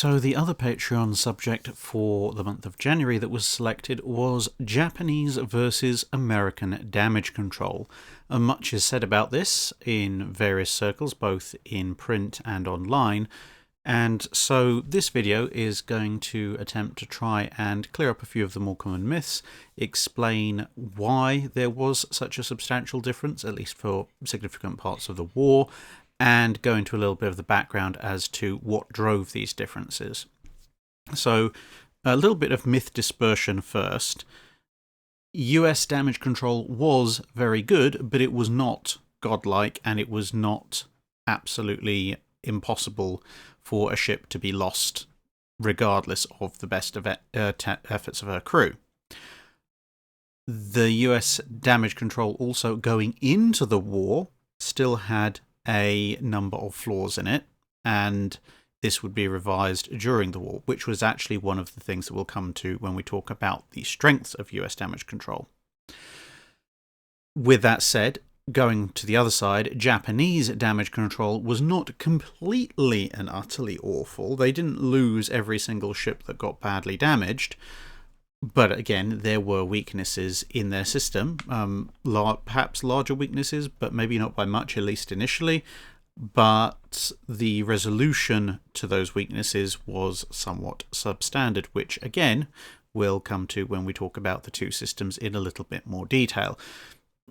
So the other Patreon subject for the month of January that was selected was Japanese versus American damage control. Much is said about this in various circles, both in print and online, and so this video is going to attempt to try and clear up a few of the more common myths, explain why there was such a substantial difference, at least for significant parts of the war, and go into a little bit of the background as to what drove these differences. So, a little bit of myth dispersion first. US damage control was very good, but it was not godlike, and it was not absolutely impossible for a ship to be lost, regardless of the best efforts of her crew. The US damage control also going into the war still had a number of flaws in it, and this would be revised during the war, which was actually one of the things that we'll come to when we talk about the strengths of US damage control. With that said, going to the other side, Japanese damage control was not completely and utterly awful. They didn't lose every single ship that got badly damaged, but again, there were weaknesses in their system, perhaps larger weaknesses, but maybe not by much, at least initially. But the resolution to those weaknesses was somewhat substandard, which again, we'll come to when we talk about the two systems in a little bit more detail.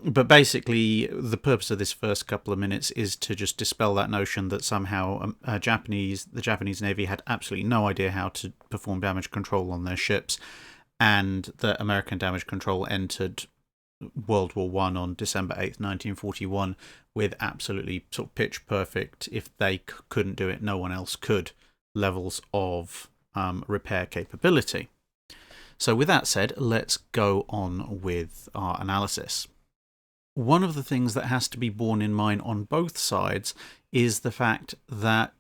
But basically, the purpose of this first couple of minutes is to just dispel that notion that somehow the Japanese Navy had absolutely no idea how to perform damage control on their ships, and that American damage control entered World War I on December 8th, 1941, with absolutely sort of pitch perfect, if they couldn't do it, no one else could, levels of repair capability. So with that said, let's go on with our analysis. One of the things that has to be borne in mind on both sides is the fact that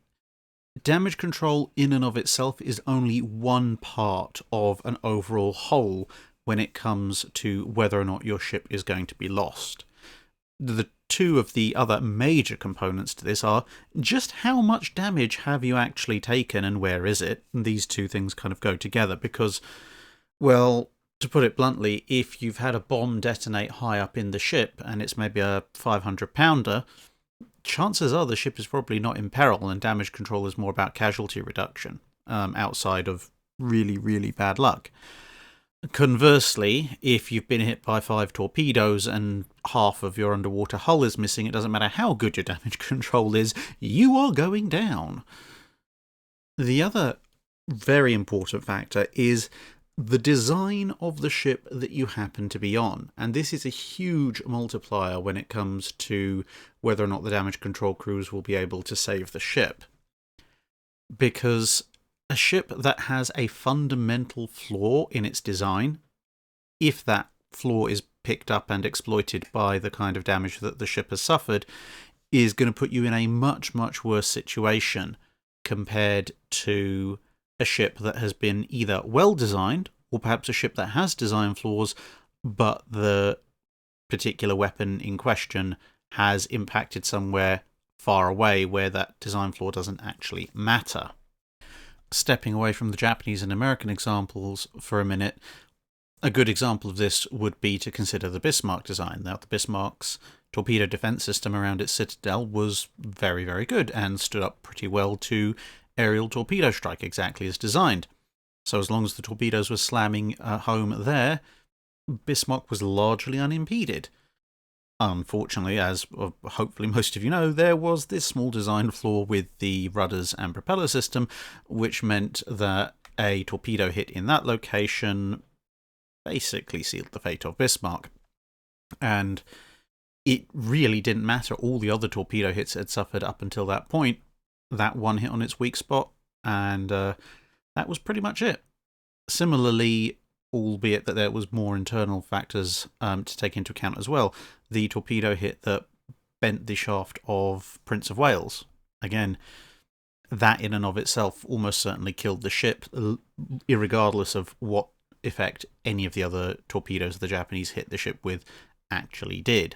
damage control in and of itself is only one part of an overall whole when it comes to whether or not your ship is going to be lost. The two of the other major components to this are just how much damage have you actually taken and where is it? And these two things kind of go together because, well, to put it bluntly, if you've had a bomb detonate high up in the ship and it's maybe a 500-pounder, chances are the ship is probably not in peril, and damage control is more about casualty reduction, outside of really, really bad luck. Conversely, if you've been hit by 5 torpedoes and half of your underwater hull is missing, it doesn't matter how good your damage control is, you are going down. The other very important factor is the design of the ship that you happen to be on, and this is a huge multiplier when it comes to whether or not the damage control crews will be able to save the ship. Because a ship that has a fundamental flaw in its design, if that flaw is picked up and exploited by the kind of damage that the ship has suffered, is going to put you in a much, much worse situation compared to a ship that has been either well designed, or perhaps a ship that has design flaws, but the particular weapon in question has impacted somewhere far away where that design flaw doesn't actually matter. Stepping away from the Japanese and American examples for a minute, a good example of this would be to consider the Bismarck design. Now, the Bismarck's torpedo defense system around its citadel was very, very good and stood up pretty well to aerial torpedo strike, exactly as designed. So as long as the torpedoes were slamming home there, Bismarck was largely unimpeded. Unfortunately, as hopefully most of you know, there was this small design flaw with the rudders and propeller system, which meant that a torpedo hit in that location basically sealed the fate of Bismarck. And it really didn't matter all the other torpedo hits it had suffered up until that point. That one hit on its weak spot, and that was pretty much it. Similarly, albeit that there was more internal factors to take into account as well, the torpedo hit that bent the shaft of Prince of Wales. Again, that in and of itself almost certainly killed the ship, irregardless of what effect any of the other torpedoes the Japanese hit the ship with actually did.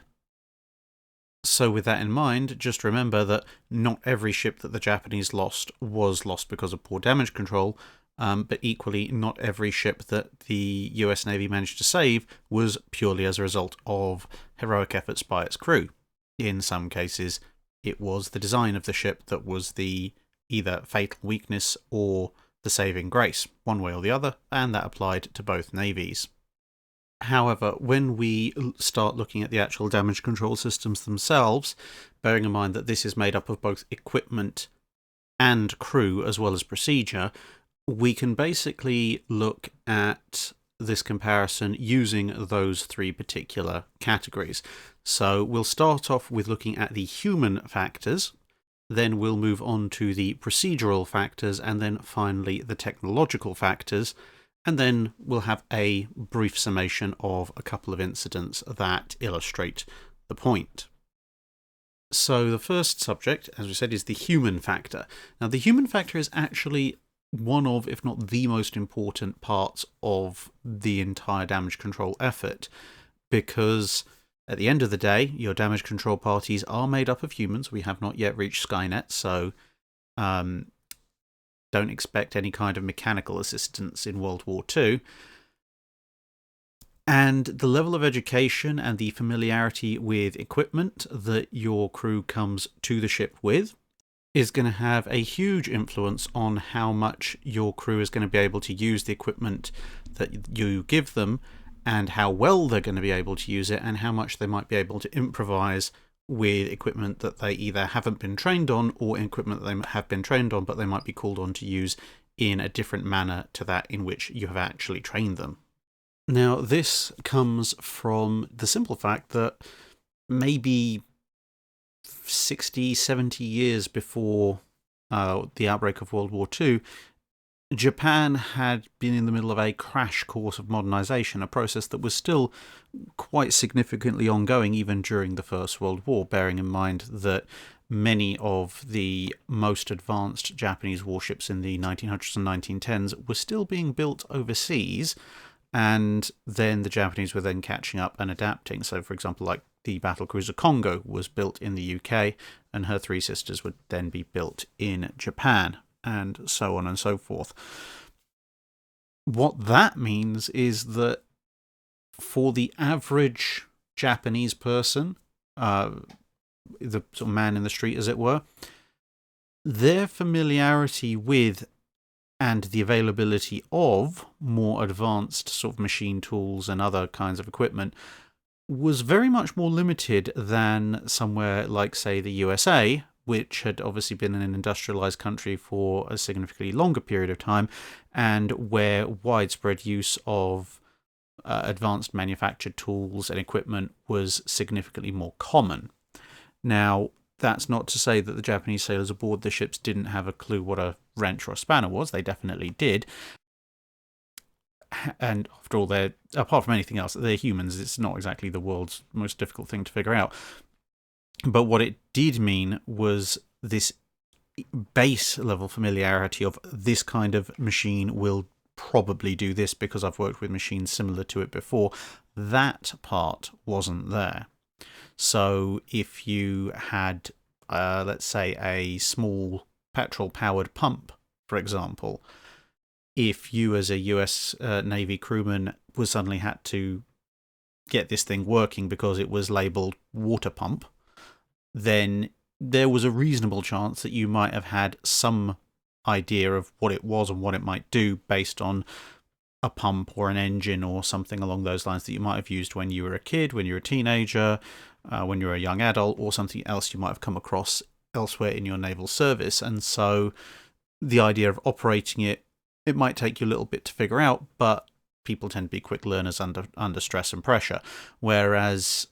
So with that in mind, just remember that not every ship that the Japanese lost was lost because of poor damage control, but equally not every ship that the US Navy managed to save was purely as a result of heroic efforts by its crew. In some cases, it was the design of the ship that was the either fatal weakness or the saving grace, one way or the other, and that applied to both navies. However, when we start looking at the actual damage control systems themselves, bearing in mind that this is made up of both equipment and crew as well as procedure, we can basically look at this comparison using those three particular categories. So we'll start off with looking at the human factors, then we'll move on to the procedural factors, and then finally the technological factors. And then we'll have a brief summation of a couple of incidents that illustrate the point. So the first subject, as we said, is the human factor. Now, the human factor is actually one of, if not the most important parts of the entire damage control effort, because at the end of the day, your damage control parties are made up of humans. We have not yet reached Skynet, so don't expect any kind of mechanical assistance in World War II. And the level of education and the familiarity with equipment that your crew comes to the ship with is going to have a huge influence on how much your crew is going to be able to use the equipment that you give them, and how well they're going to be able to use it, and how much they might be able to improvise with equipment that they either haven't been trained on or equipment that they have been trained on, but they might be called on to use in a different manner to that in which you have actually trained them. Now, this comes from the simple fact that maybe 60, 70 years before the outbreak of World War II, Japan had been in the middle of a crash course of modernization, a process that was still quite significantly ongoing even during the First World War, bearing in mind that many of the most advanced Japanese warships in the 1900s and 1910s were still being built overseas, and then the Japanese were then catching up and adapting. So, for example, like the battlecruiser Kongo was built in the UK, and her three sisters would then be built in Japan, and so on and so forth. What that means is that for the average Japanese person, the sort of man in the street, as it were, their familiarity with and the availability of more advanced sort of machine tools and other kinds of equipment was very much more limited than somewhere like, say, the USA, which had obviously been an industrialized country for a significantly longer period of time, and where widespread use of advanced manufactured tools and equipment was significantly more common. Now, that's not to say that the Japanese sailors aboard the ships didn't have a clue what a wrench or a spanner was. They definitely did. And after all, apart from anything else, they're humans. It's not exactly the world's most difficult thing to figure out. But what it did mean was this base level familiarity of this kind of machine will probably do this because I've worked with machines similar to it before. That part wasn't there. So if you had, let's say, a small petrol-powered pump, for example, if you as a US Navy crewman was suddenly had to get this thing working because it was labelled water pump, then there was a reasonable chance that you might have had some idea of what it was and what it might do based on a pump or an engine or something along those lines that you might have used when you were a kid, when you were a teenager, when you were a young adult, or something else you might have come across elsewhere in your naval service. And so the idea of operating it might take you a little bit to figure out, but people tend to be quick learners under stress and pressure. Whereas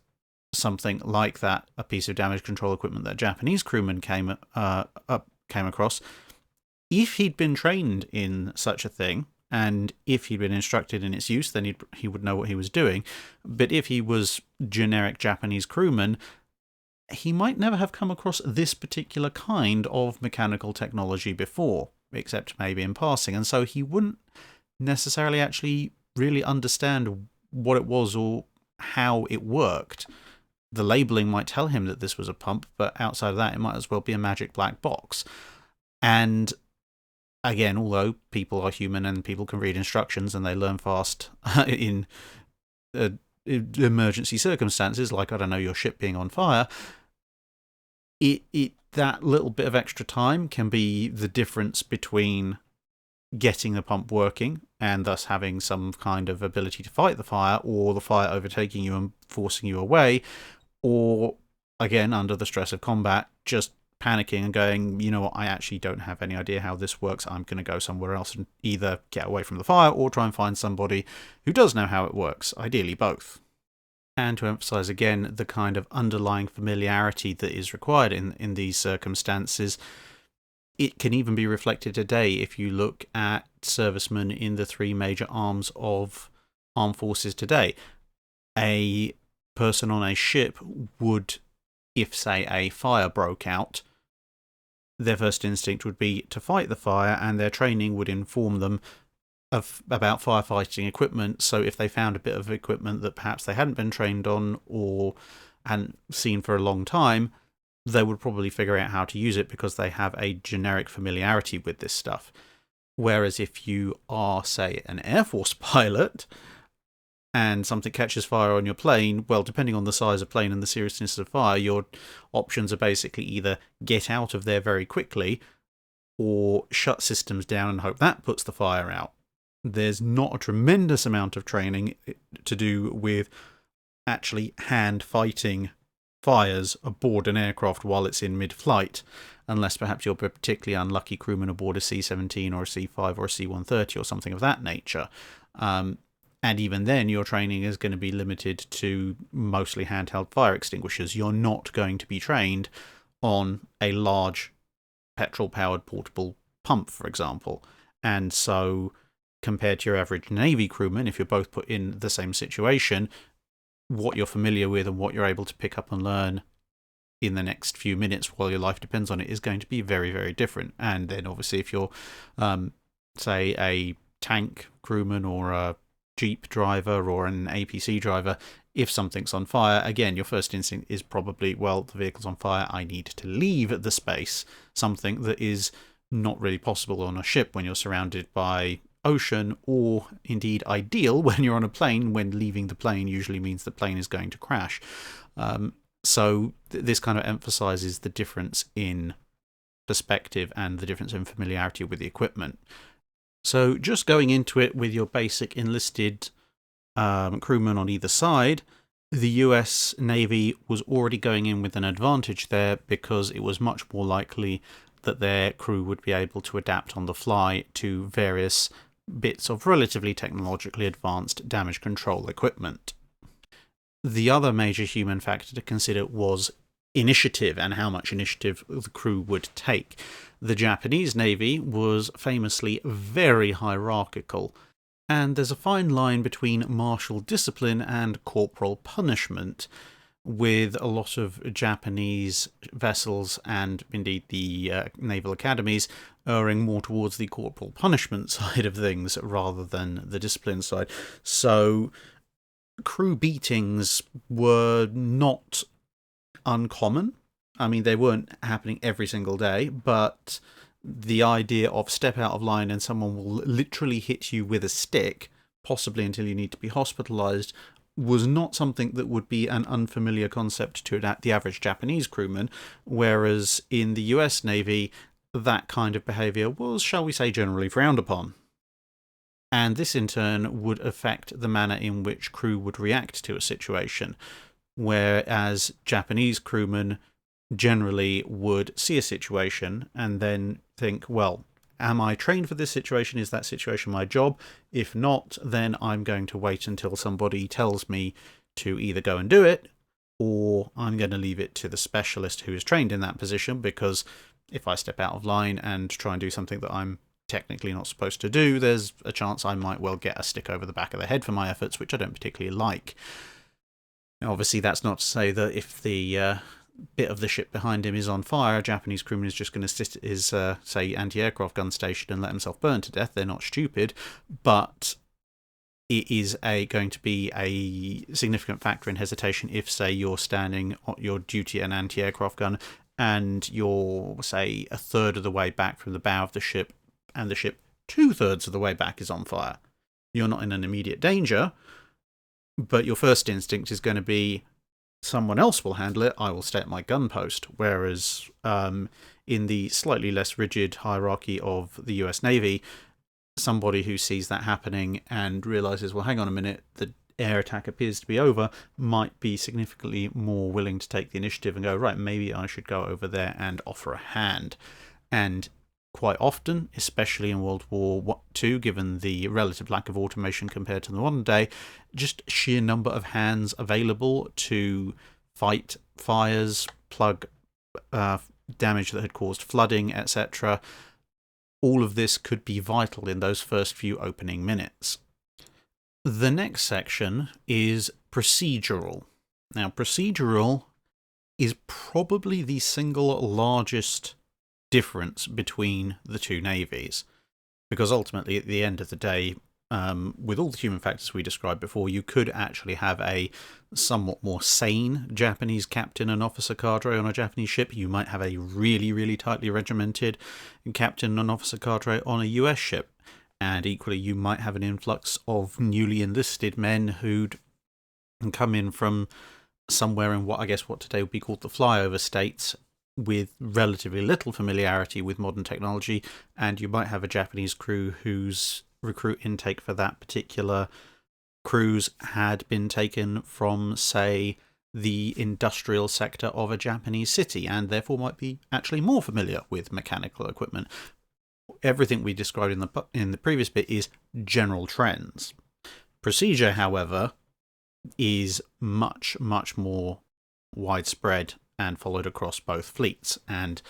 something like that, a piece of damage control equipment that a Japanese crewman came across, if he'd been trained in such a thing, and if he'd been instructed in its use, then he would know what he was doing. But if he was generic Japanese crewman, he might never have come across this particular kind of mechanical technology before, except maybe in passing. And so he wouldn't necessarily actually really understand what it was or how it worked, the labelling might tell him that this was a pump, but outside of that, it might as well be a magic black box. And again, although people are human and people can read instructions and they learn fast in emergency circumstances, like, I don't know, your ship being on fire, that little bit of extra time can be the difference between getting the pump working and thus having some kind of ability to fight the fire, or the fire overtaking you and forcing you away, or, again, under the stress of combat, just panicking and going, you know what, I actually don't have any idea how this works, I'm going to go somewhere else and either get away from the fire or try and find somebody who does know how it works, ideally both. And to emphasise again the kind of underlying familiarity that is required in these circumstances, it can even be reflected today if you look at servicemen in the three major arms of armed forces today. A person on a ship would, if, say, a fire broke out, their first instinct would be to fight the fire, and their training would inform them about firefighting equipment. So if they found a bit of equipment that perhaps they hadn't been trained on or hadn't seen for a long time, they would probably figure out how to use it because they have a generic familiarity with this stuff. Whereas if you are, say, an Air Force pilot and something catches fire on your plane, well, depending on the size of plane and the seriousness of fire, your options are basically either get out of there very quickly or shut systems down and hope that puts the fire out. There's not a tremendous amount of training to do with actually hand fighting fires aboard an aircraft while it's in mid-flight, unless perhaps you're a particularly unlucky crewman aboard a C-17 or a C-5 or a C-130 or something of that nature. And even then, your training is going to be limited to mostly handheld fire extinguishers. You're not going to be trained on a large petrol-powered portable pump, for example. And so, compared to your average Navy crewman, if you're both put in the same situation, what you're familiar with and what you're able to pick up and learn in the next few minutes while your life depends on it is going to be very, very different. And then obviously if you're, say, a tank crewman or a Jeep driver or an APC driver, if something's on fire, again, your first instinct is probably, well, the vehicle's on fire, I need to leave the space, something that is not really possible on a ship when you're surrounded by ocean, or indeed ideal when you're on a plane, when leaving the plane usually means the plane is going to crash. So this kind of emphasizes the difference in perspective and the difference in familiarity with the equipment. So just going into it with your basic enlisted crewmen on either side, the US Navy was already going in with an advantage there because it was much more likely that their crew would be able to adapt on the fly to various bits of relatively technologically advanced damage control equipment. The other major human factor to consider was initiative and how much initiative the crew would take. The Japanese Navy was famously very hierarchical, and there's a fine line between martial discipline and corporal punishment, with a lot of Japanese vessels and indeed the naval academies erring more towards the corporal punishment side of things rather than the discipline side. So crew beatings were not uncommon. I mean, they weren't happening every single day, but the idea of step out of line and someone will literally hit you with a stick, possibly until you need to be hospitalized, was not something that would be an unfamiliar concept to the average Japanese crewman, whereas in the US Navy, that kind of behaviour was, shall we say, generally frowned upon. And this in turn would affect the manner in which crew would react to a situation, whereas Japanese crewmen generally would see a situation and then think, well, am I trained for this situation? Is that situation my job? If not, then I'm going to wait until somebody tells me to either go and do it, or I'm going to leave it to the specialist who is trained in that position, because if I step out of line and try and do something that I'm technically not supposed to do, there's a chance I might well get a stick over the back of the head for my efforts, which I don't particularly like. Now, obviously, that's not to say that if the bit of the ship behind him is on fire, a Japanese crewman is just going to sit at his, say, anti-aircraft gun station and let himself burn to death. They're not stupid, but it is going to be a significant factor in hesitation if, say, you're standing on your duty at an anti-aircraft gun and you're, say, a third of the way back from the bow of the ship, and the ship 2/3 of the way back is on fire. You're not in an immediate danger, but your first instinct is going to be, someone else will handle it, I will stay at my gun post. Whereas in the slightly less rigid hierarchy of the US Navy, somebody who sees that happening and realizes, well, hang on a minute, the air attack appears to be over, might be significantly more willing to take the initiative and go, right, maybe I should go over there and offer a hand. And quite often, especially in World War II, given the relative lack of automation compared to the modern day, just sheer number of hands available to fight fires, plug damage that had caused flooding, etc. All of this could be vital in those first few opening minutes. The next section is procedural. Now, procedural is probably the single largest difference between the two navies, because ultimately, at the end of the day, with all the human factors we described before, you could actually have a somewhat more sane Japanese captain and officer cadre on a Japanese ship. You might have a really, really tightly regimented captain and officer cadre on a US ship. And equally, you might have an influx of newly enlisted men who'd come in from somewhere in what today would be called the flyover states, with relatively little familiarity with modern technology, and you might have a Japanese crew whose recruit intake for that particular cruise had been taken from, say, the industrial sector of a Japanese city, and therefore might be actually more familiar with mechanical equipment. Everything we described in the previous bit is general trends. Procedure, however, is much, much more widespread and followed across both fleets, and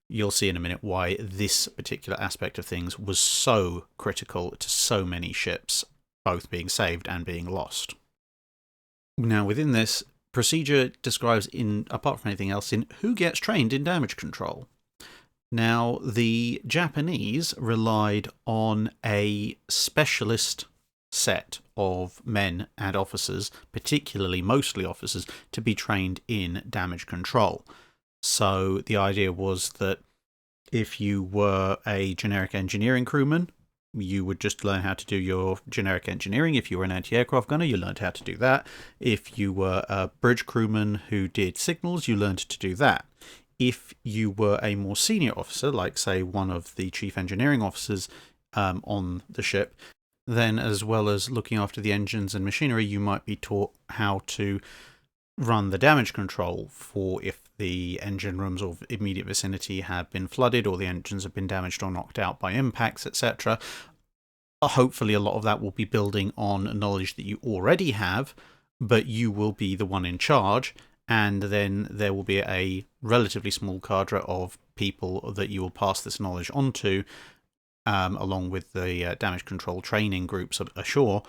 you'll see in a minute why this particular aspect of things was so critical to so many ships, both being saved and being lost. Now, within this, procedure describes, apart from anything else, in who gets trained in damage control. Now, the Japanese relied on a specialist set of men and officers, particularly mostly officers, to be trained in damage control. So the idea was that if you were a generic engineering crewman, you would just learn how to do your generic engineering. If you were an anti-aircraft gunner, you learned how to do that. If you were a bridge crewman who did signals, you learned to do that. If you were a more senior officer, like, say, one of the chief engineering officers on the ship, then, as well as looking after the engines and machinery, you might be taught how to run the damage control for if the engine rooms or immediate vicinity have been flooded, or the engines have been damaged or knocked out by impacts, etc. Hopefully, a lot of that will be building on knowledge that you already have, but you will be the one in charge, and then there will be a relatively small cadre of people that you will pass this knowledge on to, along with the damage control training groups ashore,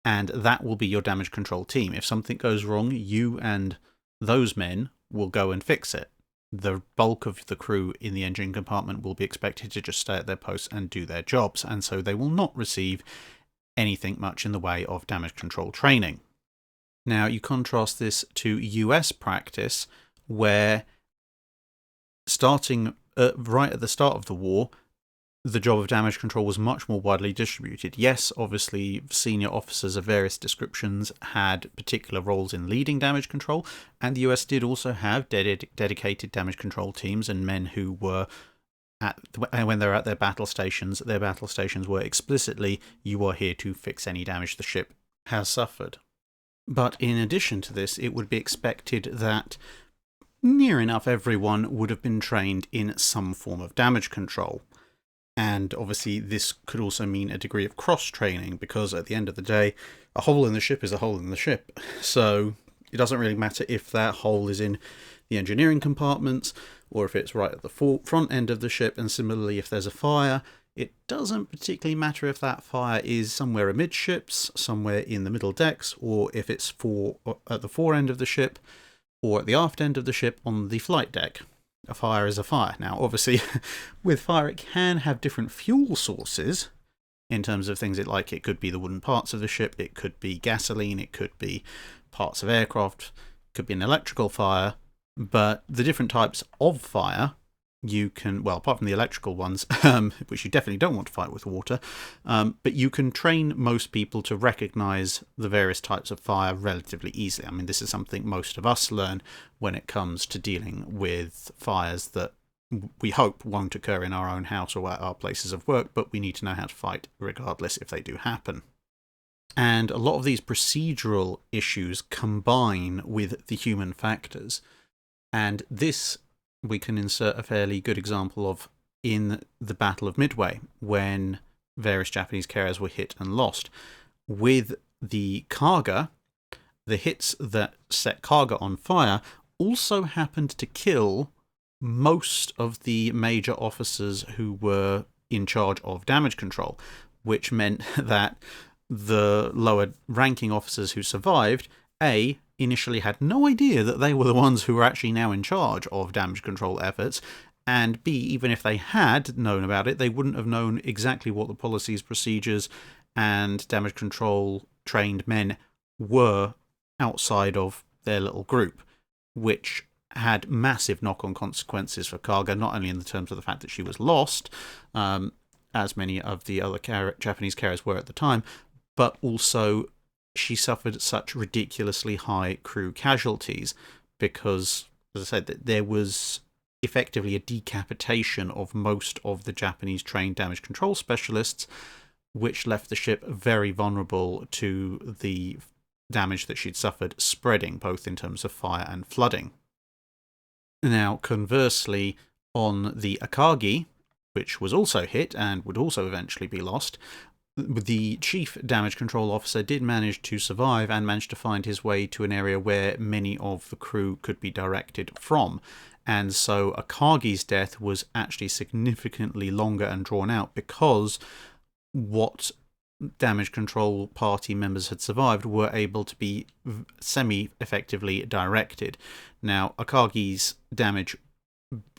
and that will be your damage control team. If something goes wrong, you and those men will go and fix it. The bulk of the crew in the engine compartment will be expected to just stay at their posts and do their jobs, and so they will not receive anything much in the way of damage control training. Now, you contrast this to US practice, where starting right at the start of the war, the job of damage control was much more widely distributed. Yes, obviously, senior officers of various descriptions had particular roles in leading damage control, and the US did also have dedicated damage control teams and men who were, when they're at their battle stations were explicitly, you are here to fix any damage the ship has suffered. But in addition to this, it would be expected that near enough everyone would have been trained in some form of damage control. And obviously this could also mean a degree of cross-training, because at the end of the day, a hole in the ship is a hole in the ship. So it doesn't really matter if that hole is in the engineering compartments, or if it's right at the front end of the ship, and similarly if there's a fire, it doesn't particularly matter if that fire is somewhere amidships, somewhere in the middle decks, or if it's at the fore end of the ship, or at the aft end of the ship on the flight deck. A fire is a fire. Now, obviously, with fire, it can have different fuel sources, in terms of things it could be the wooden parts of the ship, it could be gasoline, it could be parts of aircraft, it could be an electrical fire. But the different types of fire, you can, well, apart from the electrical ones, which you definitely don't want to fight with water, but you can train most people to recognize the various types of fire relatively easily. I mean, this is something most of us learn when it comes to dealing with fires that we hope won't occur in our own house or at our places of work, but we need to know how to fight regardless if they do happen. And a lot of these procedural issues combine with the human factors. And this we can insert a fairly good example of in the Battle of Midway, when various Japanese carriers were hit and lost. With the Kaga, the hits that set Kaga on fire also happened to kill most of the major officers who were in charge of damage control, which meant that the lower ranking officers who survived, initially had no idea that they were the ones who were actually now in charge of damage control efforts, and B, even if they had known about it, they wouldn't have known exactly what the policies, procedures, and damage control trained men were outside of their little group, which had massive knock-on consequences for Kaga, not only in the terms of the fact that she was lost, as many of the other Japanese carriers were at the time, but also she suffered such ridiculously high crew casualties because, as I said, that there was effectively a decapitation of most of the Japanese trained damage control specialists, which left the ship very vulnerable to the damage that she'd suffered spreading, both in terms of fire and flooding. Now, conversely, on the Akagi, which was also hit and would also eventually be lost, the chief damage control officer did manage to survive and managed to find his way to an area where many of the crew could be directed from. And so Akagi's death was actually significantly longer and drawn out because what damage control party members had survived were able to be semi-effectively directed. Now, Akagi's damage,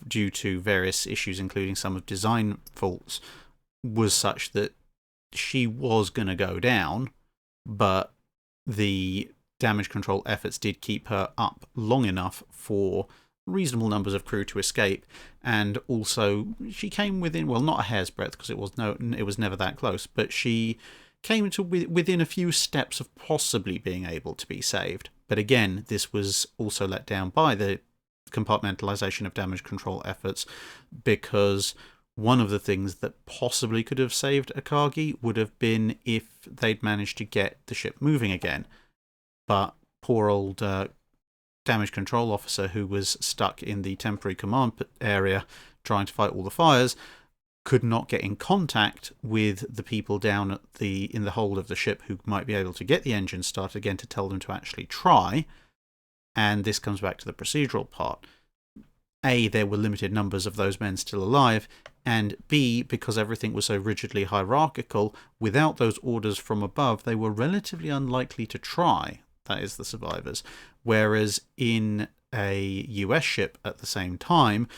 due to various issues, including some of design faults, was such that she was going to go down, but the damage control efforts did keep her up long enough for reasonable numbers of crew to escape, and also she came within, well, not a hair's breadth because it was never that close, but she came to within a few steps of possibly being able to be saved. But again, this was also let down by the compartmentalization of damage control efforts, because one of the things that possibly could have saved Akagi would have been if they'd managed to get the ship moving again. But poor old damage control officer, who was stuck in the temporary command area trying to fight all the fires, could not get in contact with the people down at in the hold of the ship who might be able to get the engine started again to tell them to actually try. And this comes back to the procedural part. A, there were limited numbers of those men still alive, and B, because everything was so rigidly hierarchical, without those orders from above, they were relatively unlikely to try, that is, the survivors. Whereas in a US ship at the same time,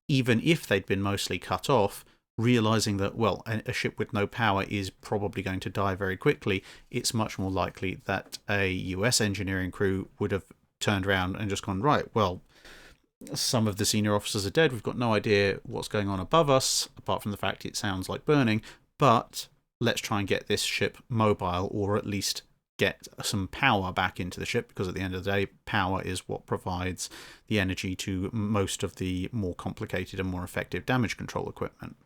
even if they'd been mostly cut off, realizing that, well, a ship with no power is probably going to die very quickly, it's much more likely that a US engineering crew would have turned around and just gone, right, well, some of the senior officers are dead, we've got no idea what's going on above us, apart from the fact it sounds like burning, but let's try and get this ship mobile, or at least get some power back into the ship, because at the end of the day, power is what provides the energy to most of the more complicated and more effective damage control equipment.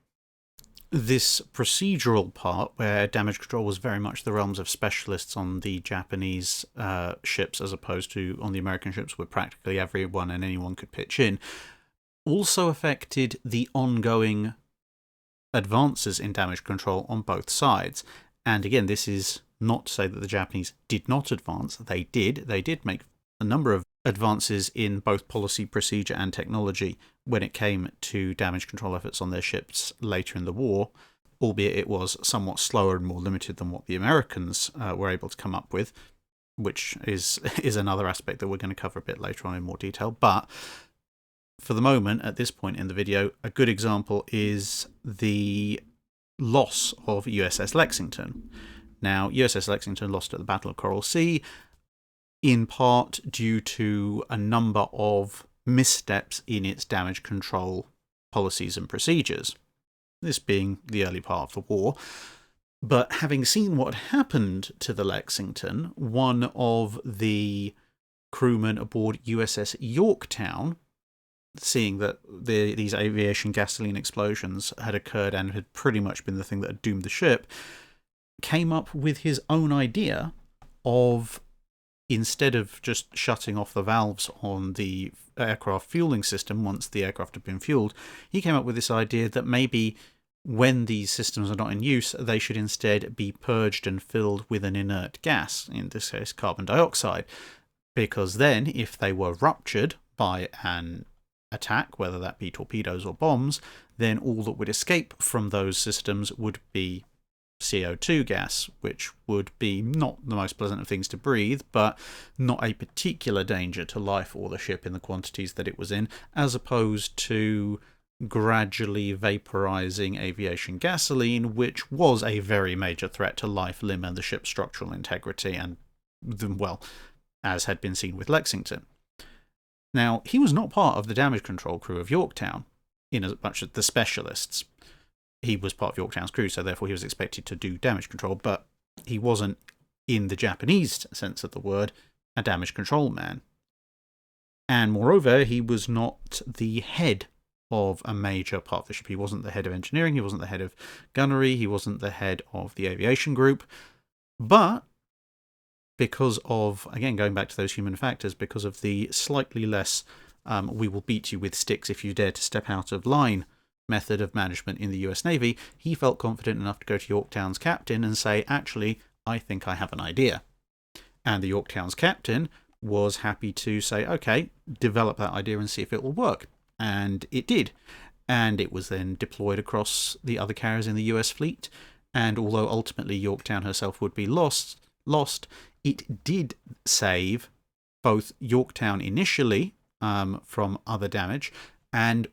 This procedural part, where damage control was very much the realms of specialists on the Japanese ships as opposed to on the American ships where practically everyone and anyone could pitch in, also affected the ongoing advances in damage control on both sides. And again, this is not to say that the Japanese did not advance. They did. They did make a number of advances in both policy, procedure, and technology when it came to damage control efforts on their ships later in the war, albeit it was somewhat slower and more limited than what the Americans were able to come up with, which is another aspect that we're going to cover a bit later on in more detail. But for the moment, at this point in the video, a good example is the loss of USS Lexington. Now, USS Lexington lost at the Battle of Coral Sea, in part due to a number of missteps in its damage control policies and procedures, this being the early part of the war. But having seen what happened to the Lexington, one of the crewmen aboard USS Yorktown, seeing that these aviation gasoline explosions had occurred and had pretty much been the thing that had doomed the ship, came up with his own idea of, instead of just shutting off the valves on the aircraft fueling system once the aircraft had been fueled, he came up with this idea that maybe when these systems are not in use, they should instead be purged and filled with an inert gas, in this case carbon dioxide, because then if they were ruptured by an attack, whether that be torpedoes or bombs, then all that would escape from those systems would be CO2 gas, which would be not the most pleasant of things to breathe, but not a particular danger to life or the ship in the quantities that it was in, as opposed to gradually vaporizing aviation gasoline, which was a very major threat to life, limb, and the ship's structural integrity, and, well, as had been seen with Lexington. Now, he was not part of the damage control crew of Yorktown, in as much as the specialists. He was part of Yorktown's crew, so therefore he was expected to do damage control, but he wasn't, in the Japanese sense of the word, a damage control man. And moreover, he was not the head of a major part of the ship. He wasn't the head of engineering, he wasn't the head of gunnery, he wasn't the head of the aviation group. But because of, again, going back to those human factors, because of the slightly less we will beat you with sticks if you dare to step out of line method of management in the US Navy, he felt confident enough to go to Yorktown's captain and say, actually, I think I have an idea. And the Yorktown's captain was happy to say, okay, develop that idea and see if it will work. And it did. And it was then deployed across the other carriers in the US fleet. And although ultimately Yorktown herself would be lost, it did save both Yorktown initially from other damage, and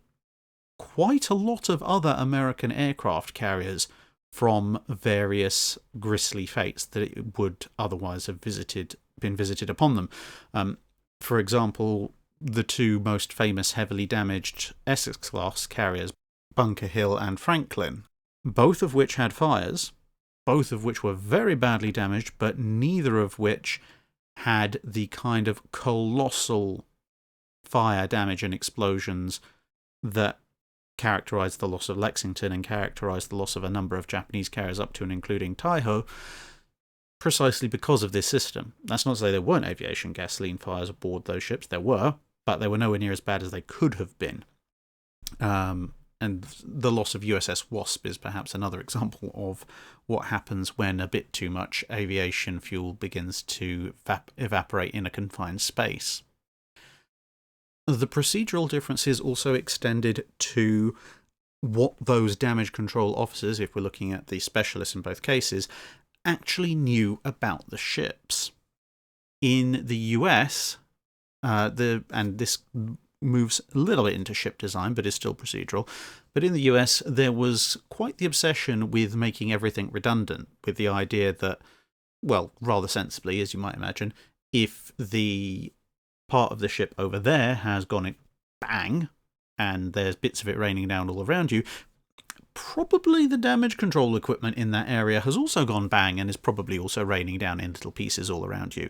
quite a lot of other American aircraft carriers from various grisly fates that it would otherwise have been visited upon them. For example, the two most famous heavily damaged Essex-class carriers, Bunker Hill and Franklin, both of which had fires, both of which were very badly damaged, but neither of which had the kind of colossal fire damage and explosions that characterized the loss of Lexington and characterized the loss of a number of Japanese carriers up to and including Taiho, precisely because of this system. That's not to say there weren't aviation gasoline fires aboard those ships. There were, but they were nowhere near as bad as they could have been. And the loss of USS Wasp is perhaps another example of what happens when a bit too much aviation fuel begins to evaporate in a confined space. The procedural differences also extended to what those damage control officers, if we're looking at the specialists in both cases, actually knew about the ships. In the US, and this moves a little bit into ship design, but is still procedural. But in the US, there was quite the obsession with making everything redundant, with the idea that, well, rather sensibly, as you might imagine, if the part of the ship over there has gone bang, and there's bits of it raining down all around you, probably the damage control equipment in that area has also gone bang and is probably also raining down in little pieces all around you.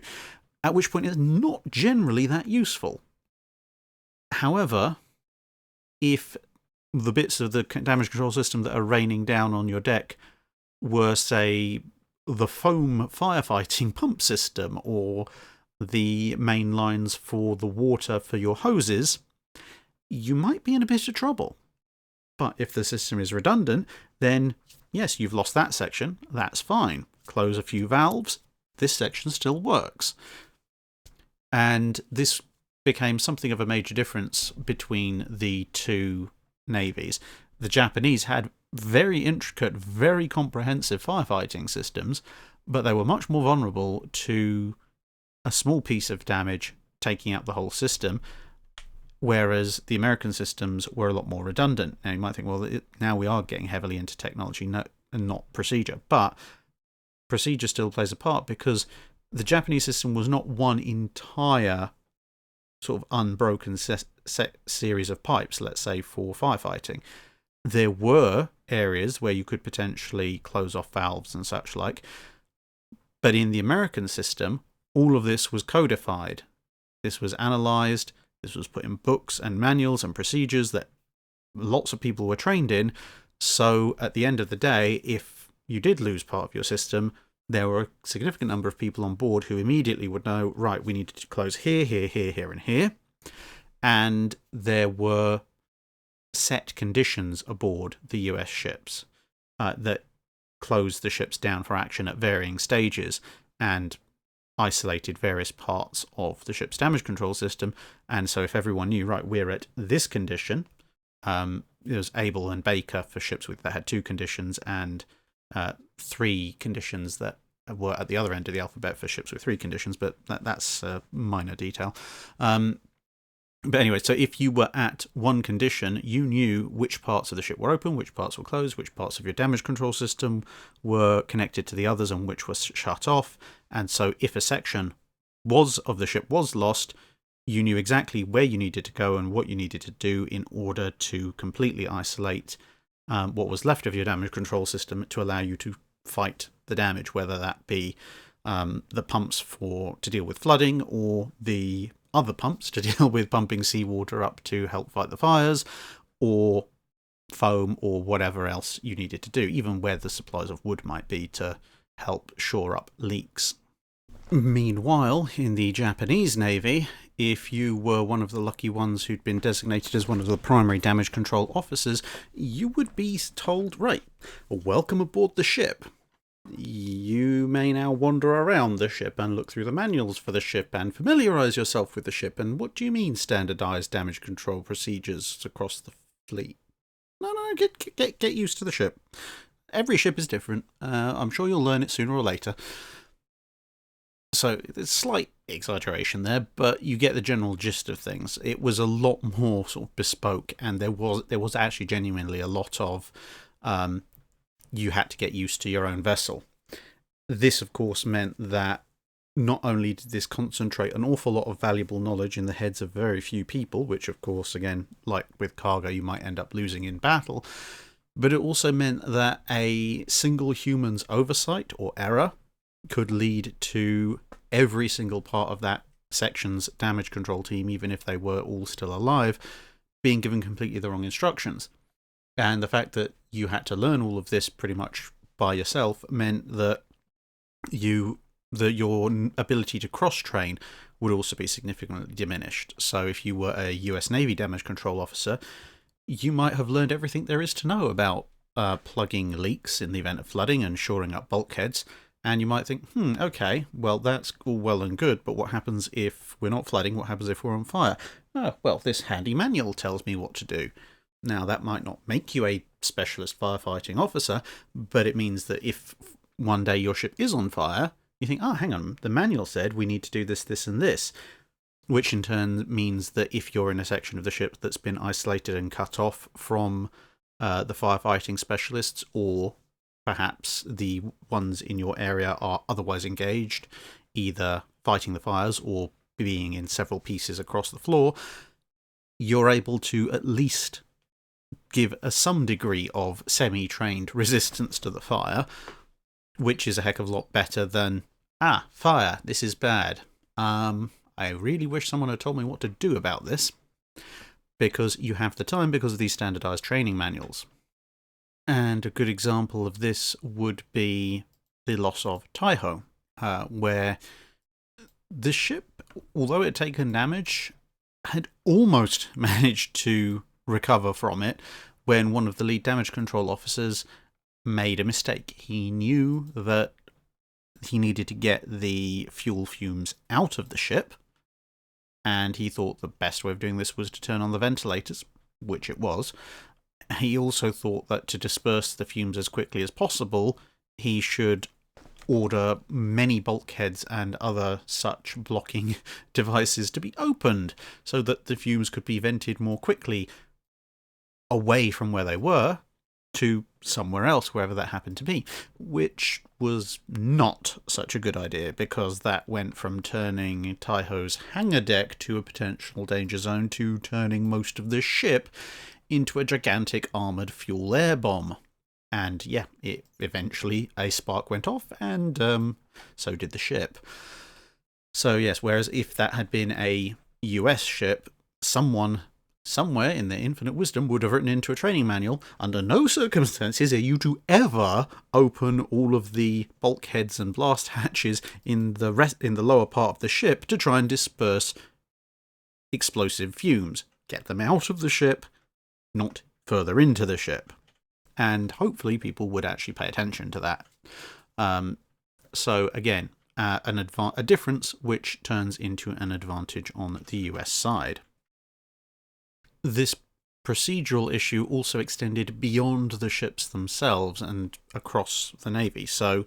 At which point it's not generally that useful. However, if the bits of the damage control system that are raining down on your deck were, say, the foam firefighting pump system or the main lines for the water for your hoses, you might be in a bit of trouble. But if the system is redundant, then yes, you've lost that section, that's fine. Close a few valves, this section still works. And this became something of a major difference between the two navies. The Japanese had very intricate, very comprehensive firefighting systems, but they were much more vulnerable to a small piece of damage taking out the whole system, whereas the American systems were a lot more redundant. Now you might think, well, now we are getting heavily into technology. and not procedure. But procedure still plays a part because the Japanese system was not one entire sort of unbroken series of pipes, let's say, for firefighting. There were areas where you could potentially close off valves and such like, but in the American system, all of this was codified. This was analysed, this was put in books and manuals and procedures that lots of people were trained in, so at the end of the day, if you did lose part of your system, there were a significant number of people on board who immediately would know, right, we need to close here, here, here, here, and here. And there were set conditions aboard the US ships that closed the ships down for action at varying stages and isolated various parts of the ship's damage control system. And so if everyone knew, right, we're at this condition, it was Able and Baker for ships that had 2 conditions, and 3 conditions that were at the other end of the alphabet for ships with 3 conditions, but that's a minor detail. But anyway, so if you were at one condition, you knew which parts of the ship were open, which parts were closed, which parts of your damage control system were connected to the others and which was shut off. And so if a section of the ship was lost, you knew exactly where you needed to go and what you needed to do in order to completely isolate what was left of your damage control system to allow you to fight the damage, whether that be the pumps to deal with flooding, or the other pumps to deal with pumping seawater up to help fight the fires, or foam, or whatever else you needed to do, even where the supplies of wood might be to help shore up leaks. Meanwhile, in the Japanese Navy, if you were one of the lucky ones who'd been designated as one of the primary damage control officers, you would be told, right, welcome aboard the ship. You may now wander around the ship and look through the manuals for the ship and familiarise yourself with the ship. And what do you mean standardised damage control procedures across the fleet? No, get used to the ship. Every ship is different. I'm sure you'll learn it sooner or later. So there's slight exaggeration there, but you get the general gist of things. It was a lot more sort of bespoke, and there was actually genuinely a lot of you had to get used to your own vessel. This, of course, meant that not only did this concentrate an awful lot of valuable knowledge in the heads of very few people, which, of course, again, like with cargo, you might end up losing in battle, but it also meant that a single human's oversight or error could lead to every single part of that section's damage control team, even if they were all still alive, being given completely the wrong instructions. And the fact that you had to learn all of this pretty much by yourself meant that your ability to cross-train would also be significantly diminished. So if you were a US Navy damage control officer, you might have learned everything there is to know about plugging leaks in the event of flooding and shoring up bulkheads. And you might think, okay, well, that's all well and good, but what happens if we're not flooding? What happens if we're on fire? Well, this handy manual tells me what to do. Now, that might not make you a specialist firefighting officer, but it means that if one day your ship is on fire, you think, hang on, the manual said we need to do this, this, and this, which in turn means that if you're in a section of the ship that's been isolated and cut off from the firefighting specialists, or perhaps the ones in your area are otherwise engaged, either fighting the fires or being in several pieces across the floor, you're able to at least give some degree of semi-trained resistance to the fire, which is a heck of a lot better than, fire, this is bad. I really wish someone had told me what to do about this, because you have the time because of these standardized training manuals. And a good example of this would be the loss of Taiho, where the ship, although it had taken damage, had almost managed to recover from it when one of the lead damage control officers made a mistake. He knew that he needed to get the fuel fumes out of the ship, and he thought the best way of doing this was to turn on the ventilators, which it was. He also thought that to disperse the fumes as quickly as possible, he should order many bulkheads and other such blocking devices to be opened so that the fumes could be vented more quickly away from where they were to somewhere else, wherever that happened to be, which was not such a good idea, because that went from turning Taiho's hangar deck to a potential danger zone to turning most of the ship into a gigantic armoured fuel air bomb. And yeah, eventually a spark went off, and so did the ship. So yes, whereas if that had been a US ship, someone somewhere in their infinite wisdom would have written into a training manual, under no circumstances are you to ever open all of the bulkheads and blast hatches in the lower part of the ship to try and disperse explosive fumes. Get them out of the ship, not further into the ship. And hopefully people would actually pay attention to that. So again, a difference which turns into an advantage on the US side. This procedural issue also extended beyond the ships themselves and across the Navy. So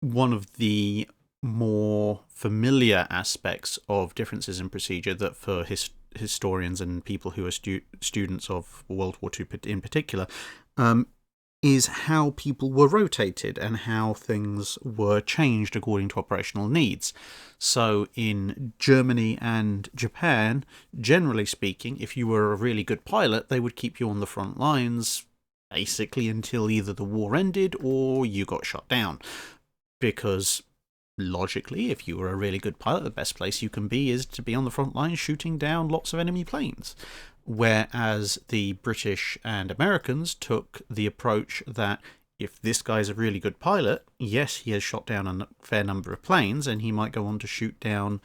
one of the more familiar aspects of differences in procedure that for historians and people who are students of World War II in particular, is how people were rotated and how things were changed according to operational needs. So in Germany and Japan, generally speaking, if you were a really good pilot, they would keep you on the front lines basically until either the war ended or you got shot down. Because logically, if you were a really good pilot, the best place you can be is to be on the front line shooting down lots of enemy planes. Whereas the British and Americans took the approach that if this guy's a really good pilot, yes, he has shot down a fair number of planes and he might go on to shoot down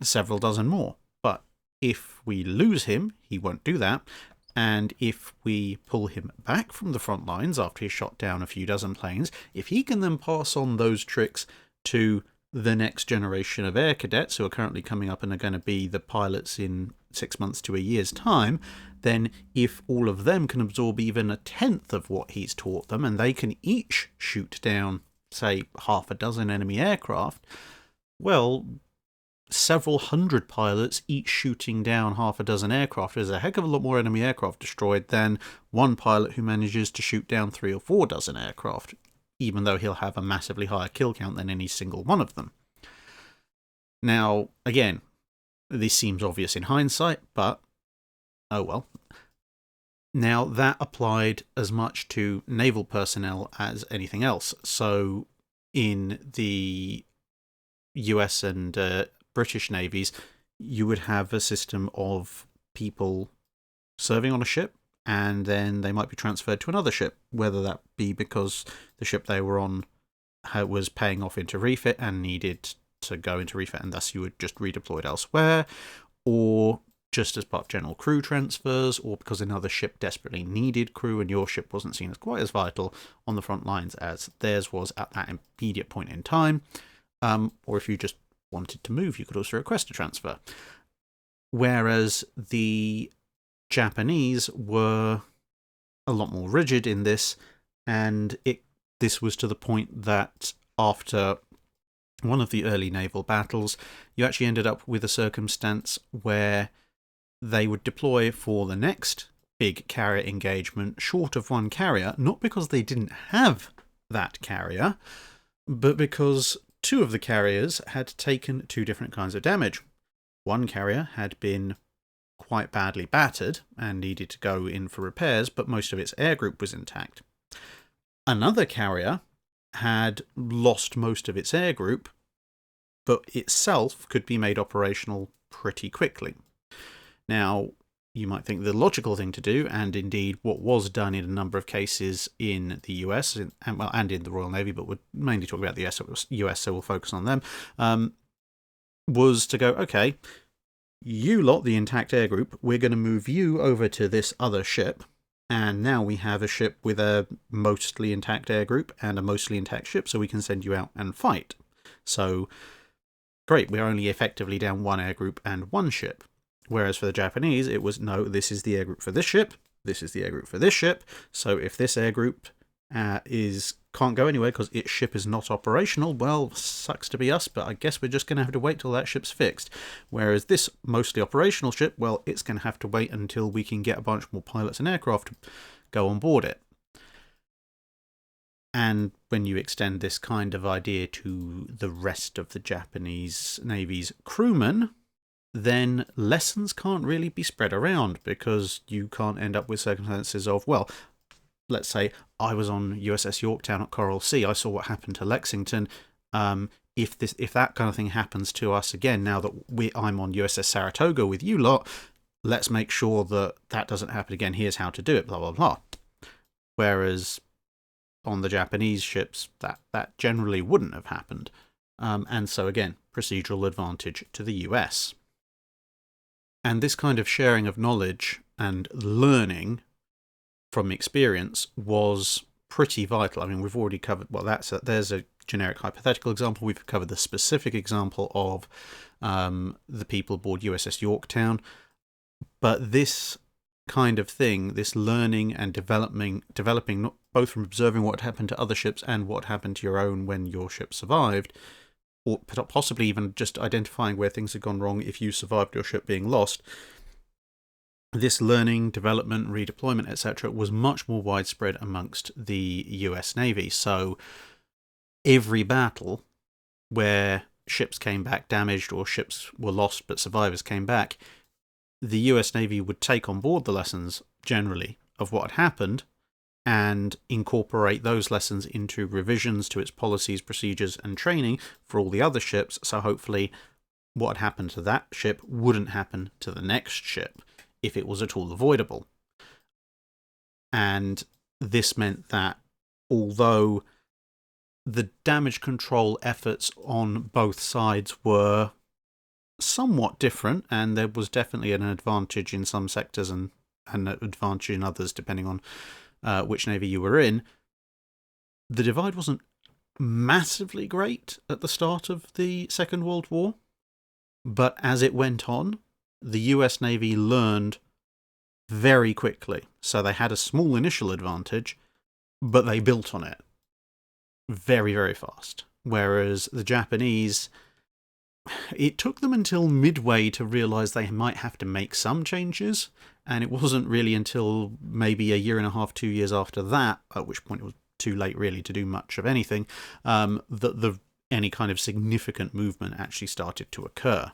several dozen more. But if we lose him, he won't do that. And if we pull him back from the front lines after he's shot down a few dozen planes, if he can then pass on those tricks to the next generation of air cadets who are currently coming up and are going to be the pilots in 6 months to a year's time, then if all of them can absorb even a tenth of what he's taught them and they can each shoot down, say, half a dozen enemy aircraft, well, several hundred pilots each shooting down half a dozen aircraft is a heck of a lot more enemy aircraft destroyed than one pilot who manages to shoot down 3 or 4 dozen aircraft, even though he'll have a massively higher kill count than any single one of them. Now, again, this seems obvious in hindsight, but oh well. Now, that applied as much to naval personnel as anything else. So, in the US and British navies, you would have a system of people serving on a ship, and then they might be transferred to another ship, whether that be because the ship they were on was paying off into refit and needed to go into refit, and thus you were just redeployed elsewhere, or just as part of general crew transfers, or because another ship desperately needed crew and your ship wasn't seen as quite as vital on the front lines as theirs was at that immediate point in time, or if you just wanted to move, you could also request a transfer. Whereas the Japanese were a lot more rigid in this, and this was to the point that after one of the early naval battles, you actually ended up with a circumstance where they would deploy for the next big carrier engagement short of one carrier, not because they didn't have that carrier, but because 2 of the carriers had taken 2 different kinds of damage. One carrier had been quite badly battered and needed to go in for repairs, but most of its air group was intact. Another carrier had lost most of its air group, but itself could be made operational pretty quickly. Now, you might think the logical thing to do, and indeed what was done in a number of cases in the US, and in the Royal Navy, but we're mainly talking about the US, so we'll focus on them, was to go, okay, you lot, the intact air group, we're going to move you over to this other ship, and now we have a ship with a mostly intact air group and a mostly intact ship, so we can send you out and fight. So, great, we're only effectively down 1 air group and 1 ship. Whereas for the Japanese, it was, no, this is the air group for this ship, this is the air group for this ship, so if this air group can't go anywhere because its ship is not operational, well, sucks to be us, but I guess we're just going to have to wait till that ship's fixed. Whereas this mostly operational ship, well, it's going to have to wait until we can get a bunch more pilots and aircraft to go on board it. And when you extend this kind of idea to the rest of the Japanese Navy's crewmen, then lessons can't really be spread around, because you can't end up with circumstances of, well, let's say I was on USS Yorktown at Coral Sea, I saw what happened to Lexington. If that kind of thing happens to us again, now that I'm on USS Saratoga with you lot, let's make sure that doesn't happen again. Here's how to do it, blah, blah, blah. Whereas on the Japanese ships, that generally wouldn't have happened. And so again, procedural advantage to the US. And this kind of sharing of knowledge and learning from experience was pretty vital. I mean, we've already covered, well, there's a generic hypothetical example. We've covered the specific example of the people aboard USS Yorktown. But this kind of thing, this learning and developing both from observing what happened to other ships and what happened to your own when your ship survived, or possibly even just identifying where things had gone wrong if you survived your ship being lost, this learning, development, redeployment, etc. was much more widespread amongst the US Navy. So every battle where ships came back damaged or ships were lost but survivors came back, the US Navy would take on board the lessons generally of what had happened and incorporate those lessons into revisions to its policies, procedures, and training for all the other ships. So hopefully what had happened to that ship wouldn't happen to the next ship, if it was at all avoidable. And this meant that although the damage control efforts on both sides were somewhat different, and there was definitely an advantage in some sectors and an advantage in others depending on which navy you were in, the divide wasn't massively great at the start of the Second World War. But as it went on, the US Navy learned very quickly. So they had a small initial advantage, but they built on it very, very fast. Whereas the Japanese, it took them until midway to realise they might have to make some changes, and it wasn't really until maybe a year and a half, 2 years after that, at which point it was too late really to do much of anything, that any kind of significant movement actually started to occur.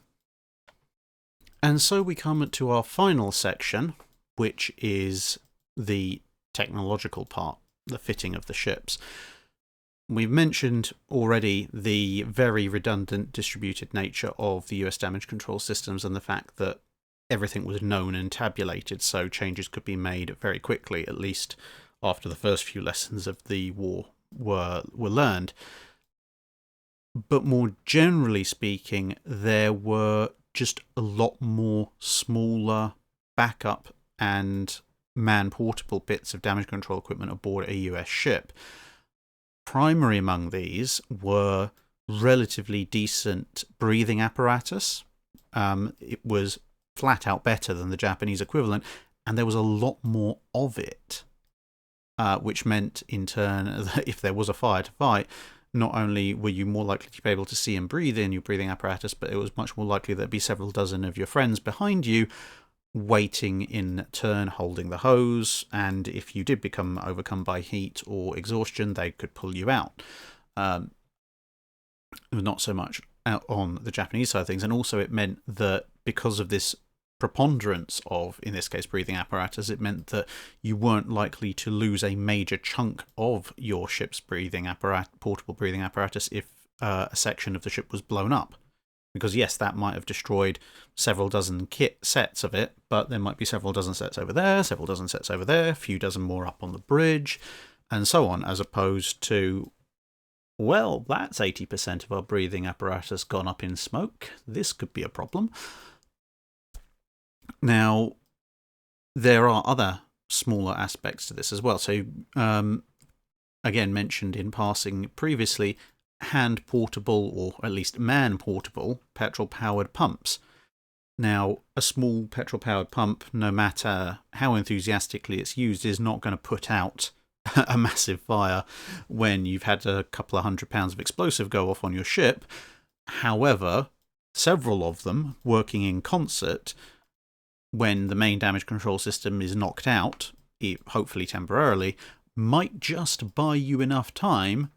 And so we come to our final section, which is the technological part, the fitting of the ships. We've mentioned already the very redundant distributed nature of the US damage control systems and the fact that everything was known and tabulated, so changes could be made very quickly, at least after the first few lessons of the war were learned. But more generally speaking, there were just a lot more smaller backup and man-portable bits of damage control equipment aboard a US ship. Primary among these were relatively decent breathing apparatus. It was flat out better than the Japanese equivalent, and there was a lot more of it, which meant in turn that if there was a fire to fight, not only were you more likely to be able to see and breathe in your breathing apparatus, but it was much more likely there'd be several dozen of your friends behind you waiting in turn, holding the hose, and if you did become overcome by heat or exhaustion, they could pull you out. Not so much out on the Japanese side of things, and also it meant that because of this preponderance of, in this case, breathing apparatus, it meant that you weren't likely to lose a major chunk of your ship's portable breathing apparatus if a section of the ship was blown up. Because yes, that might have destroyed several dozen sets of it, but there might be several dozen sets over there, several dozen sets over there, a few dozen more up on the bridge, and so on, as opposed to, well, that's 80% of our breathing apparatus gone up in smoke. This could be a problem. Now, there are other smaller aspects to this as well. So, again, mentioned in passing previously, hand-portable, or at least man-portable, petrol-powered pumps. Now, a small petrol-powered pump, no matter how enthusiastically it's used, is not going to put out a massive fire when you've had a couple of £100 of explosive go off on your ship. However, several of them, working in concert, when the main damage control system is knocked out, hopefully temporarily, might just buy you enough time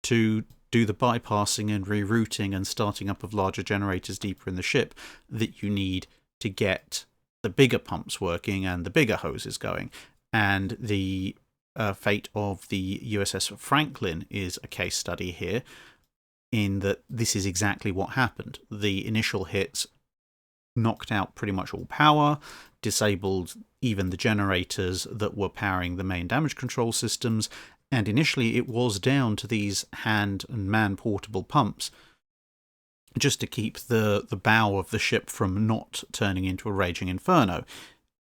to do the bypassing and rerouting and starting up of larger generators deeper in the ship that you need to get the bigger pumps working and the bigger hoses going. And the fate of the USS Franklin is a case study here, in that this is exactly what happened. The initial hits knocked out pretty much all power, disabled even the generators that were powering the main damage control systems, and initially it was down to these hand and man portable pumps just to keep the bow of the ship from not turning into a raging inferno.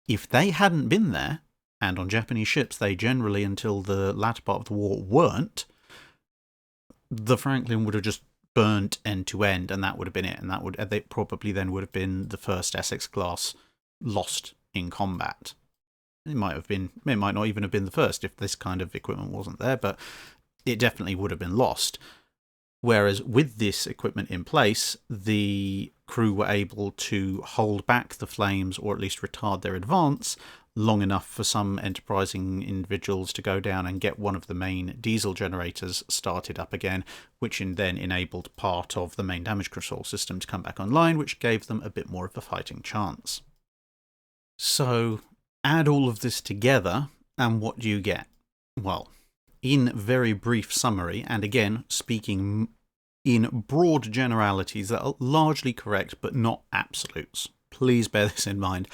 If they hadn't been there, and on Japanese ships they generally, until the latter part of the war, weren't, the Franklin would have just burnt end to end, and that would have been it. And they probably then would have been the first Essex class lost in combat. It might not even have been the first if this kind of equipment wasn't there, but it definitely would have been lost. Whereas with this equipment in place, the crew were able to hold back the flames, or at least retard their advance, long enough for some enterprising individuals to go down and get one of the main diesel generators started up again, which then enabled part of the main damage control system to come back online, which gave them a bit more of a fighting chance. So add all of this together, and what do you get? Well, in very brief summary, and again speaking in broad generalities that are largely correct but not absolutes, please bear this in mind.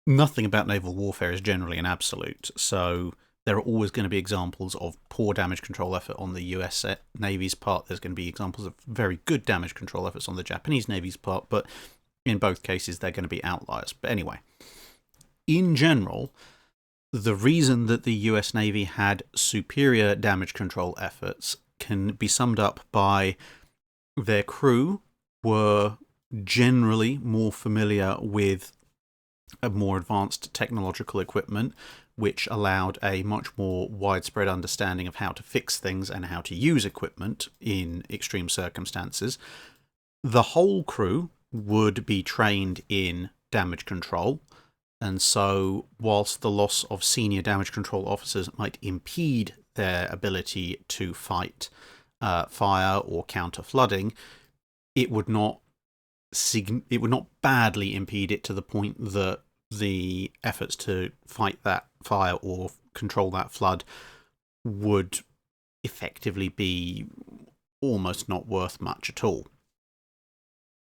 Nothing about naval warfare is generally an absolute, so there are always going to be examples of poor damage control effort on the US Navy's part. There's going to be examples of very good damage control efforts on the Japanese Navy's part, but in both cases they're going to be outliers. But anyway, in general, the reason that the US Navy had superior damage control efforts can be summed up by their crew were generally more familiar with a more advanced technological equipment, which allowed a much more widespread understanding of how to fix things and how to use equipment in extreme circumstances. The whole crew would be trained in damage control, and so whilst the loss of senior damage control officers might impede their ability to fight fire or counter flooding, it would not badly impede it to the point that the efforts to fight that fire or control that flood would effectively be almost not worth much at all.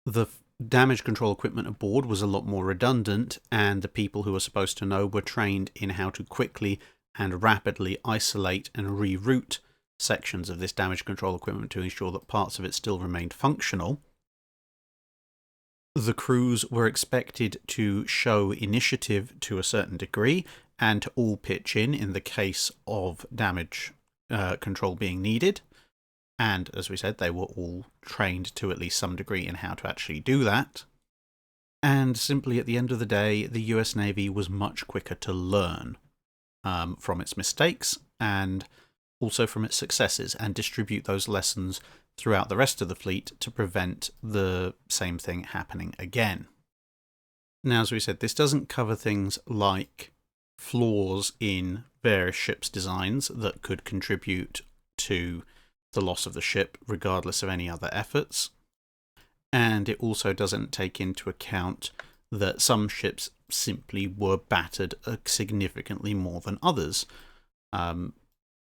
The damage control equipment aboard was a lot more redundant, and the people who were supposed to know were trained in how to quickly and rapidly isolate and reroute sections of this damage control equipment to ensure that parts of it still remained functional. The crews were expected to show initiative to a certain degree and to all pitch in the case of damage control being needed. And as we said, they were all trained to at least some degree in how to actually do that. And simply at the end of the day, the US Navy was much quicker to learn from its mistakes and also from its successes, and distribute those lessons throughout the rest of the fleet to prevent the same thing happening again. Now, as we said, this doesn't cover things like flaws in various ships' designs that could contribute to the loss of the ship regardless of any other efforts. And it also doesn't take into account that some ships simply were battered significantly more than others.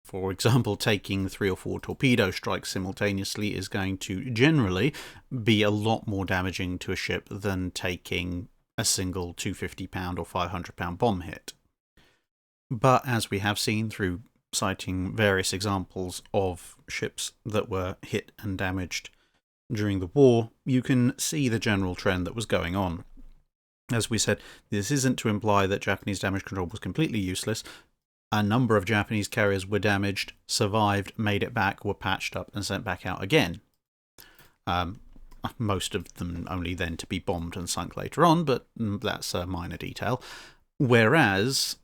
For example, taking 3 or 4 torpedo strikes simultaneously is going to generally be a lot more damaging to a ship than taking a single 250-pound or 500-pound bomb hit. But as we have seen through citing various examples of ships that were hit and damaged during the war, you can see the general trend that was going on. As we said, this isn't to imply that Japanese damage control was completely useless. A number of Japanese carriers were damaged, survived, made it back, were patched up and sent back out again. Most of them only then to be bombed and sunk later on, but that's a minor detail. Whereas,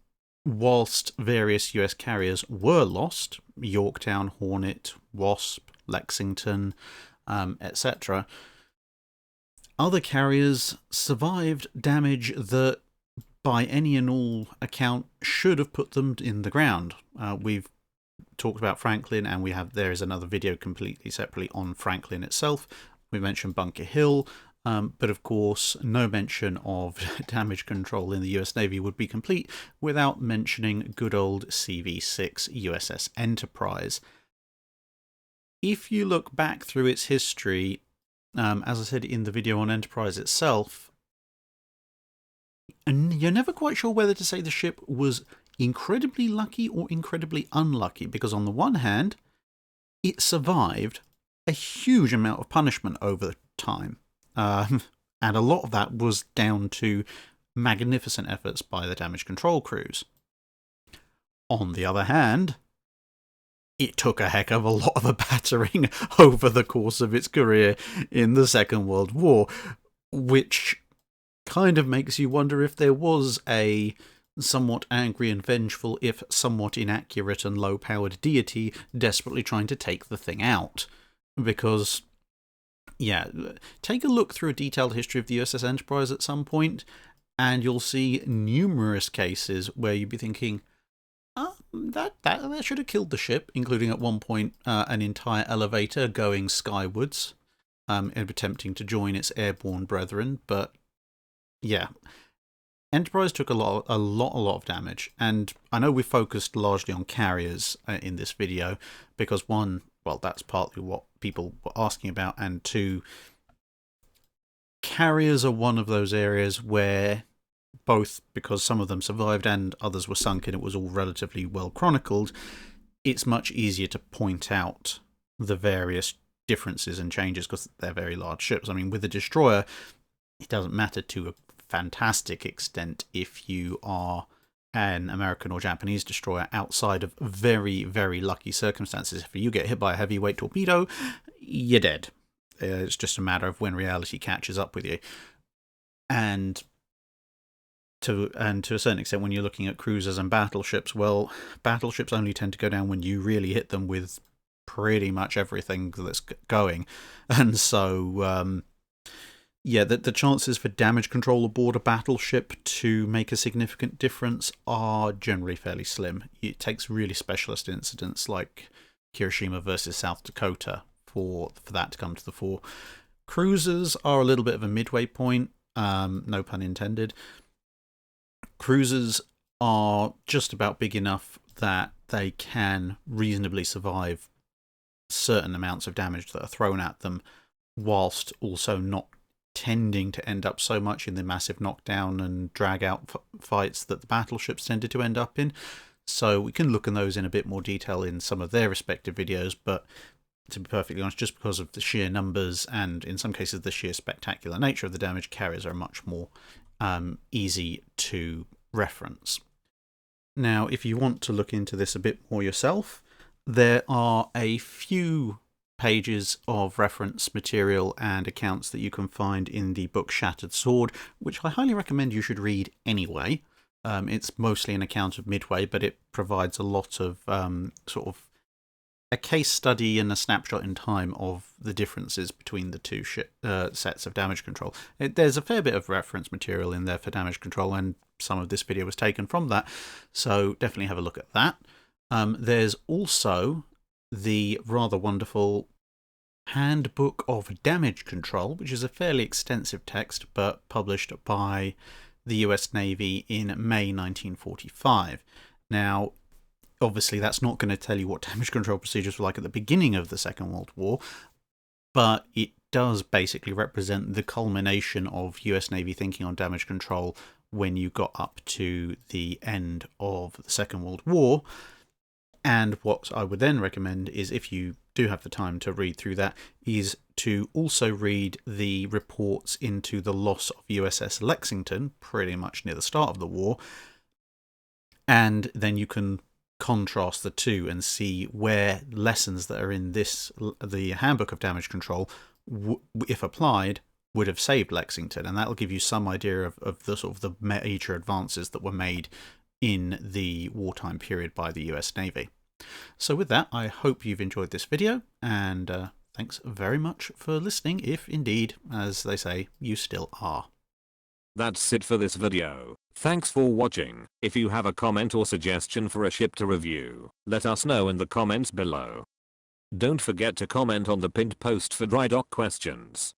whilst various US carriers were lost, Yorktown, Hornet, Wasp, Lexington, etc., other carriers survived damage that by any and all account, should have put them in the ground. We've talked about Franklin, and there is another video completely separately on Franklin itself. We mentioned Bunker Hill, but of course no mention of damage control in the US Navy would be complete without mentioning good old CV-6 USS Enterprise. If you look back through its history, as I said in the video on Enterprise itself, and you're never quite sure whether to say the ship was incredibly lucky or incredibly unlucky, because on the one hand, it survived a huge amount of punishment over time, and a lot of that was down to magnificent efforts by the damage control crews. On the other hand, it took a heck of a lot of a battering over the course of its career in the Second World War, which kind of makes you wonder if there was a somewhat angry and vengeful, if somewhat inaccurate and low-powered deity desperately trying to take the thing out. Because, yeah, take a look through a detailed history of the USS Enterprise at some point, and you'll see numerous cases where you'd be thinking, that should have killed the ship, including at one point an entire elevator going skywards, attempting to join its airborne brethren. But yeah, Enterprise took a lot of damage, and I know we focused largely on carriers in this video because one, well, that's partly what people were asking about, and two, carriers are one of those areas where, both because some of them survived and others were sunk and it was all relatively well chronicled, it's much easier to point out the various differences and changes because they're very large ships. I mean, with the destroyer, it doesn't matter to a fantastic extent if you are an American or Japanese destroyer outside of very, very lucky circumstances. If you get hit by a heavyweight torpedo, you're dead. It's just a matter of when reality catches up with you. And to a certain extent, when you're looking at cruisers and battleships, well, battleships only tend to go down when you really hit them with pretty much everything that's going. And so, yeah, the chances for damage control aboard a battleship to make a significant difference are generally fairly slim. It takes really specialist incidents like Hiroshima versus South Dakota for that to come to the fore. Cruisers are a little bit of a midway point, no pun intended. Cruisers are just about big enough that they can reasonably survive certain amounts of damage that are thrown at them, whilst also not tending to end up so much in the massive knockdown and drag out fights that the battleships tended to end up in. So we can look at those in a bit more detail in some of their respective videos, but to be perfectly honest, just because of the sheer numbers and in some cases the sheer spectacular nature of the damage, carriers are much more easy to reference. Now, if you want to look into this a bit more yourself, there are a few pages of reference material and accounts that you can find in the book Shattered Sword, which I highly recommend you should read anyway. It's mostly an account of Midway, but it provides a lot of sort of a case study and a snapshot in time of the differences between the two sets of damage control. There's a fair bit of reference material in there for damage control, and some of this video was taken from that, so definitely have a look at that. There's also the rather wonderful Handbook of Damage Control, which is a fairly extensive text, but published by the US Navy in May 1945. Now, obviously, that's not going to tell you what damage control procedures were like at the beginning of the Second World War, but it does basically represent the culmination of US Navy thinking on damage control when you got up to the end of the Second World War. And what I would then recommend is, if you do have the time to read through that, is to also read the reports into the loss of USS Lexington, pretty much near the start of the war, and then you can contrast the two and see where lessons that are in the Handbook of Damage Control, if applied, would have saved Lexington, and that'll give you some idea of the sort of the major advances that were made in the wartime period by the US Navy. So with that, I hope you've enjoyed this video, and thanks very much for listening, if indeed, as they say, you still are. That's it for this video. Thanks for watching. If you have a comment or suggestion for a ship to review, let us know in the comments below. Don't forget to comment on the pinned post for dry dock questions.